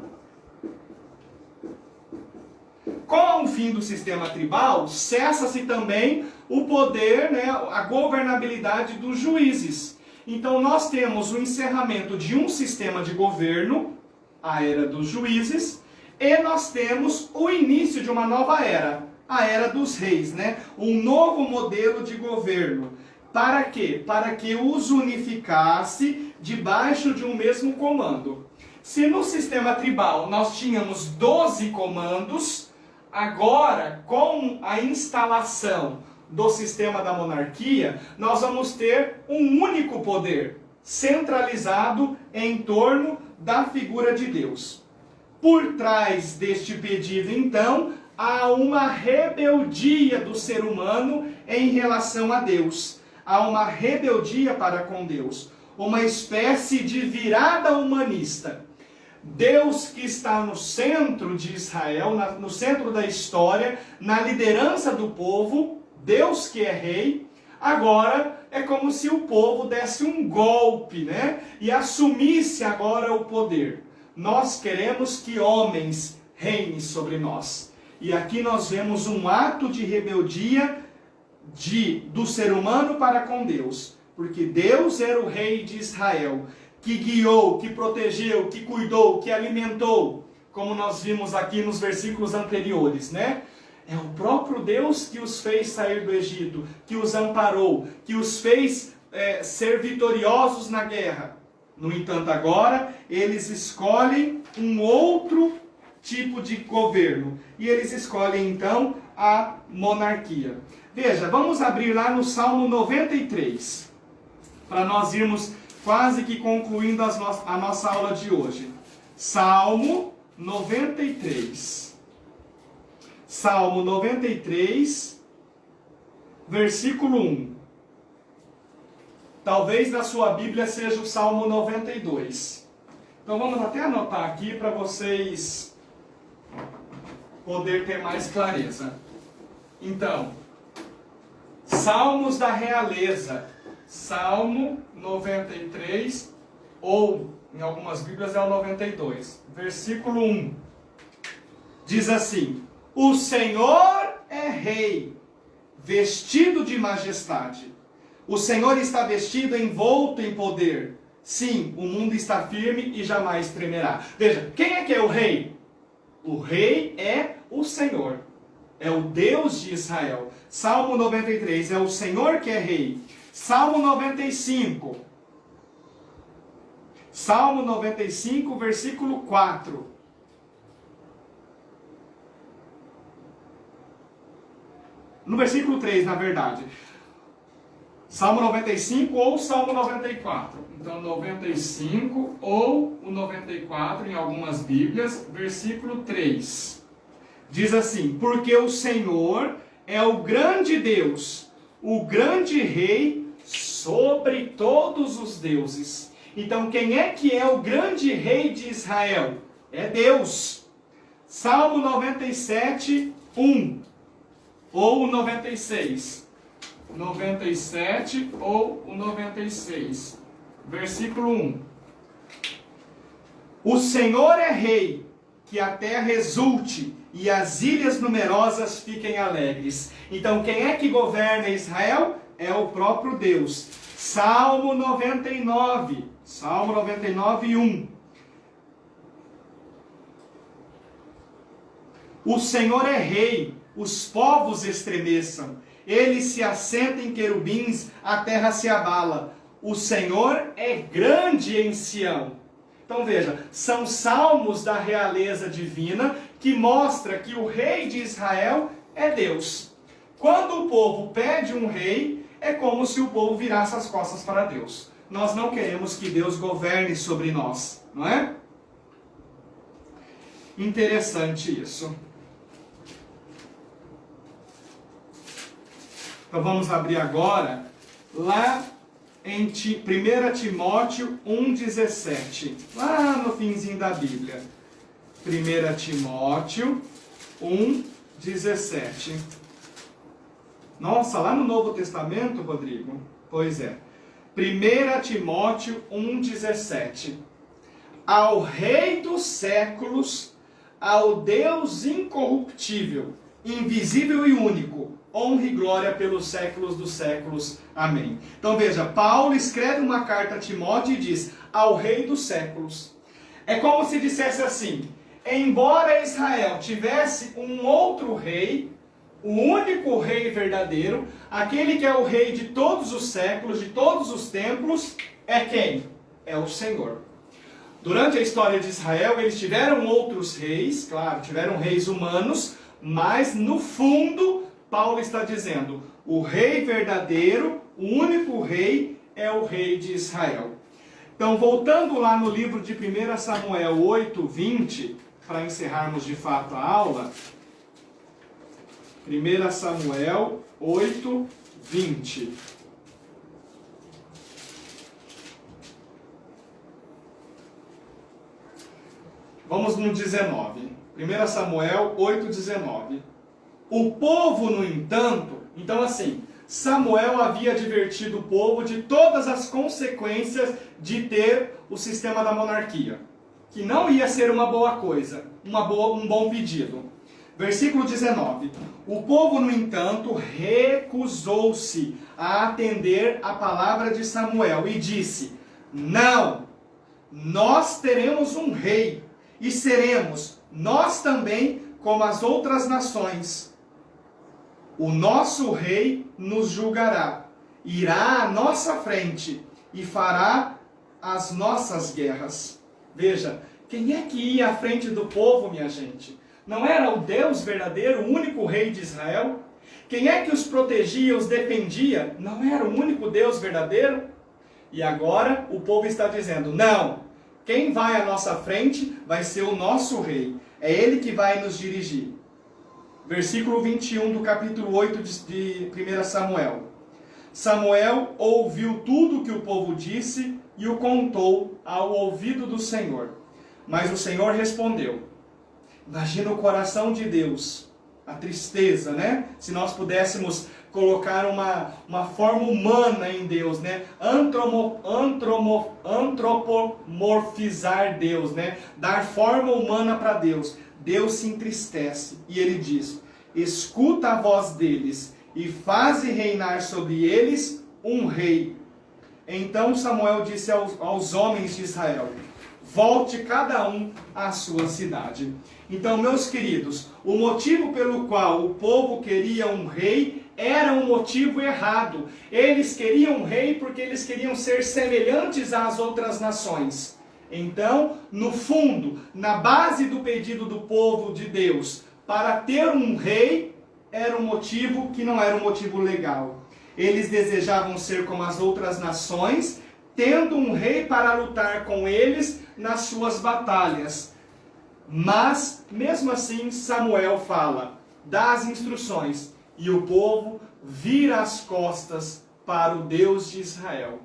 Com o fim do sistema tribal, cessa-se também o poder, a governabilidade dos juízes. Então nós temos o encerramento de um sistema de governo, a era dos juízes, e nós temos o início de uma nova era, a era dos reis, um novo modelo de governo. Para quê? Para que os unificasse debaixo de um mesmo comando. Se no sistema tribal nós tínhamos 12 comandos, agora com a instalação do sistema da monarquia, nós vamos ter um único poder, centralizado em torno da figura de Deus. Por trás deste pedido, então, há uma rebeldia do ser humano em relação a Deus. Há uma rebeldia para com Deus, uma espécie de virada humanista. Deus que está no centro de Israel, no centro da história, na liderança do povo, Deus que é rei, agora é como se o povo desse um golpe, e assumisse agora o poder. Nós queremos que homens reinem sobre nós. E aqui nós vemos um ato de rebeldia do ser humano para com Deus. Porque Deus era o rei de Israel, que guiou, que protegeu, que cuidou, que alimentou, como nós vimos aqui nos versículos anteriores, É o próprio Deus que os fez sair do Egito, que os amparou, que os fez ser vitoriosos na guerra. No entanto, agora, eles escolhem um outro tipo de governo. E eles escolhem, então, a monarquia. Veja, vamos abrir lá no Salmo 93, para nós irmos quase que concluindo a nossa aula de hoje. Salmo 93. Salmo 93, versículo 1. Talvez na sua Bíblia seja o Salmo 92. Então vamos até anotar aqui para vocês poder ter mais clareza. Então, Salmos da Realeza, Salmo 93, ou em algumas Bíblias é o 92, versículo 1. Diz assim: O Senhor é rei, vestido de majestade. O Senhor está vestido, envolto em poder. Sim, o mundo está firme e jamais tremerá. Veja, quem é que é o rei? O rei é o Senhor. É o Deus de Israel. Salmo 93, é o Senhor que é rei. Salmo 95. Salmo 95, versículo 4. No versículo 3, na verdade. Salmo 95 ou Salmo 94? Então, 95 ou o 94 em algumas Bíblias, versículo 3. Diz assim: porque o Senhor é o grande Deus, o grande Rei sobre todos os deuses. Então, quem é que é o grande Rei de Israel? É Deus. Salmo 97, 1 ou 96. 97 ou o 96. Versículo 1. O Senhor é Rei, que a terra exulte e as ilhas numerosas fiquem alegres. Então, quem é que governa Israel? É o próprio Deus. Salmo 99. Salmo 99, 1. O Senhor é Rei, os povos estremeçam. Ele se assenta em querubins, a terra se abala. O Senhor é grande em Sião. Então veja, são salmos da realeza divina que mostra que o rei de Israel é Deus. Quando o povo pede um rei, é como se o povo virasse as costas para Deus. Nós não queremos que Deus governe sobre nós, não é? Interessante isso. Então vamos abrir agora, lá em 1 Timóteo 1,17. Lá no finzinho da Bíblia. 1 Timóteo 1,17. Nossa, lá no Novo Testamento, Rodrigo? Pois é. 1 Timóteo 1,17. Ao Rei dos séculos, ao Deus incorruptível, invisível e único, honra e glória pelos séculos dos séculos. Amém. Então veja, Paulo escreve uma carta a Timóteo e diz, ao Rei dos séculos. É como se dissesse assim, embora Israel tivesse um outro rei, o único rei verdadeiro, aquele que é o rei de todos os séculos, de todos os tempos, é quem? É o Senhor. Durante a história de Israel, eles tiveram outros reis, claro, tiveram reis humanos, mas no fundo, Paulo está dizendo, o rei verdadeiro, o único rei, é o rei de Israel. Então, voltando lá no livro de 1 Samuel 8, 20, para encerrarmos de fato a aula, 1 Samuel 8, 20. Vamos no 19. 1 Samuel 8, 19. O povo, no entanto, então assim, Samuel havia advertido o povo de todas as consequências de ter o sistema da monarquia, que não ia ser uma boa coisa, um bom pedido. Versículo 19. O povo, no entanto, recusou-se a atender a palavra de Samuel e disse, não, nós teremos um rei e seremos, nós também, como as outras nações. O nosso rei nos julgará, irá à nossa frente e fará as nossas guerras. Veja, quem é que ia à frente do povo, minha gente? Não era o Deus verdadeiro, o único rei de Israel? Quem é que os protegia, os defendia? Não era o único Deus verdadeiro? E agora o povo está dizendo, não, quem vai à nossa frente vai ser o nosso rei. É ele que vai nos dirigir. Versículo 21 do capítulo 8 de 1 Samuel. Samuel ouviu tudo o que o povo disse e o contou ao ouvido do Senhor. Mas o Senhor respondeu. Imagina o coração de Deus, a tristeza, né? Se nós pudéssemos colocar uma forma humana em Deus, né? Antropomorfizar Deus, né? Dar forma humana para Deus. Deus se entristece e ele diz, escuta a voz deles e faze reinar sobre eles um rei. Então Samuel disse aos homens de Israel, volte cada um à sua cidade. Então, meus queridos, o motivo pelo qual o povo queria um rei era um motivo errado. Eles queriam um rei porque eles queriam ser semelhantes às outras nações. Então, no fundo, na base do pedido do povo de Deus para ter um rei, era um motivo que não era um motivo legal. Eles desejavam ser como as outras nações, tendo um rei para lutar com eles nas suas batalhas. Mas, mesmo assim, Samuel fala, dá as instruções, e o povo vira as costas para o Deus de Israel.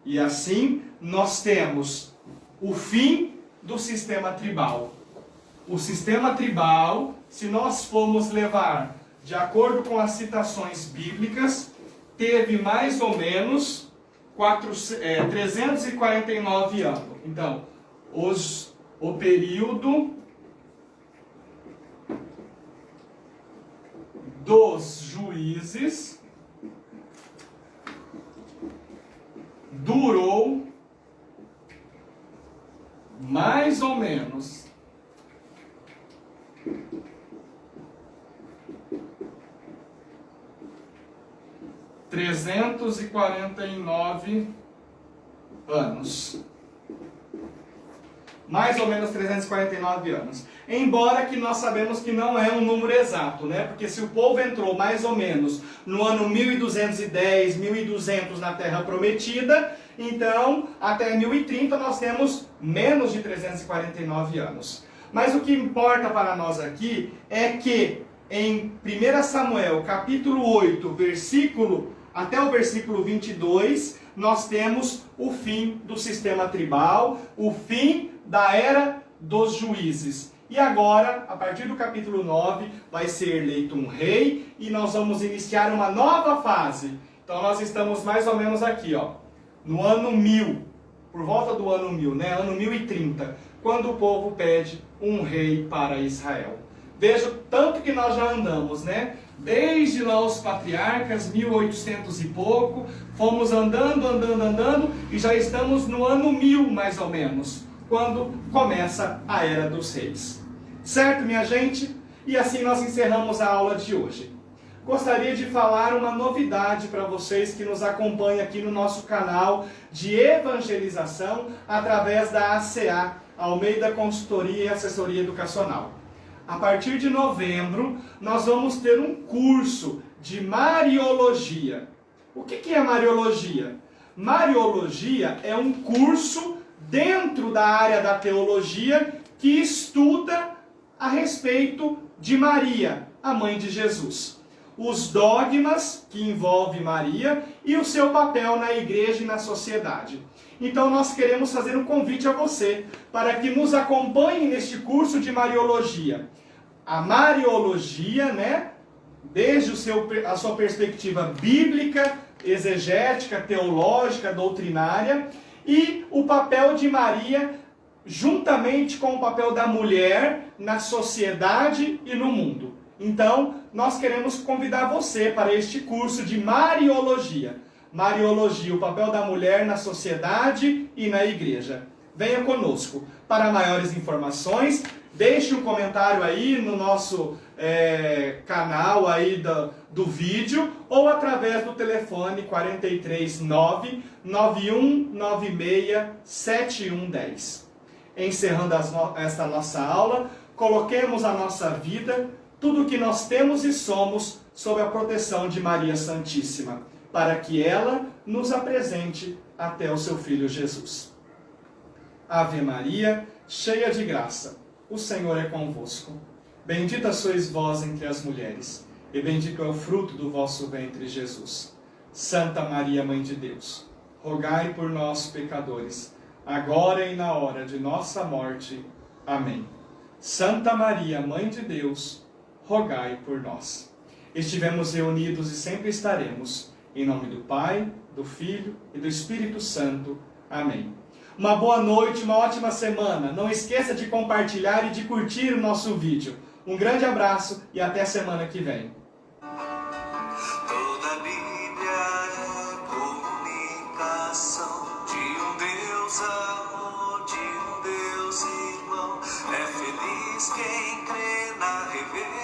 E assim, nós temos o fim do sistema tribal. O sistema tribal, se nós formos levar de acordo com as citações bíblicas, teve mais ou menos 349 anos. Então, o período dos juízes durou mais ou menos 349 anos. Mais ou menos 349 anos. Embora que nós sabemos que não é um número exato, né? Porque se o povo entrou mais ou menos no ano 1210, 1200 na Terra Prometida, então até 1030 nós temos menos de 349 anos. Mas o que importa para nós aqui é que em 1 Samuel capítulo 8, até o versículo 22, nós temos o fim do sistema tribal, o fim da era dos juízes. E agora, a partir do capítulo 9, vai ser eleito um rei e nós vamos iniciar uma nova fase. Então nós estamos mais ou menos aqui, ó, no ano 1000, por volta do ano 1000, né? Ano 1030, quando o povo pede um rei para Israel. Veja o tanto que nós já andamos, né? Desde lá os patriarcas, 1800 e pouco, fomos andando, e já estamos no ano 1000, mais ou menos, quando começa a Era dos Reis. Certo, minha gente? E assim nós encerramos a aula de hoje. Gostaria de falar uma novidade para vocês que nos acompanham aqui no nosso canal de evangelização através da ACA, Almeida Consultoria e Assessoria Educacional. A partir de novembro, nós vamos ter um curso de Mariologia. O que é Mariologia? Mariologia é um curso dentro da área da teologia que estuda a respeito de Maria, a mãe de Jesus. Os dogmas que envolvem Maria e o seu papel na igreja e na sociedade. Então nós queremos fazer um convite a você para que nos acompanhe neste curso de Mariologia. A Mariologia, né, desde a sua perspectiva bíblica, exegética, teológica, doutrinária, e o papel de Maria juntamente com o papel da mulher na sociedade e no mundo. Então, nós queremos convidar você para este curso de Mariologia. Mariologia, o papel da mulher na sociedade e na igreja. Venha conosco. Para maiores informações, deixe um comentário aí no nosso canal aí do vídeo ou através do telefone 439 9196 7110. Encerrando esta nossa aula, coloquemos a nossa vida, tudo o que nós temos e somos, sob a proteção de Maria Santíssima, para que ela nos apresente até o seu Filho Jesus. Ave Maria, cheia de graça, o Senhor é convosco. Bendita sois vós entre as mulheres, e bendito é o fruto do vosso ventre, Jesus. Santa Maria, Mãe de Deus, rogai por nós, pecadores, agora e na hora de nossa morte. Amém. Santa Maria, Mãe de Deus, rogai por nós. Estivemos reunidos e sempre estaremos. Em nome do Pai, do Filho e do Espírito Santo. Amém. Uma boa noite, uma ótima semana. Não esqueça de compartilhar e de curtir o nosso vídeo. Um grande abraço e até a semana que vem. Toda a Bíblia é comunicação de um Deus amor, de um Deus irmão. É feliz quem crê na revelação.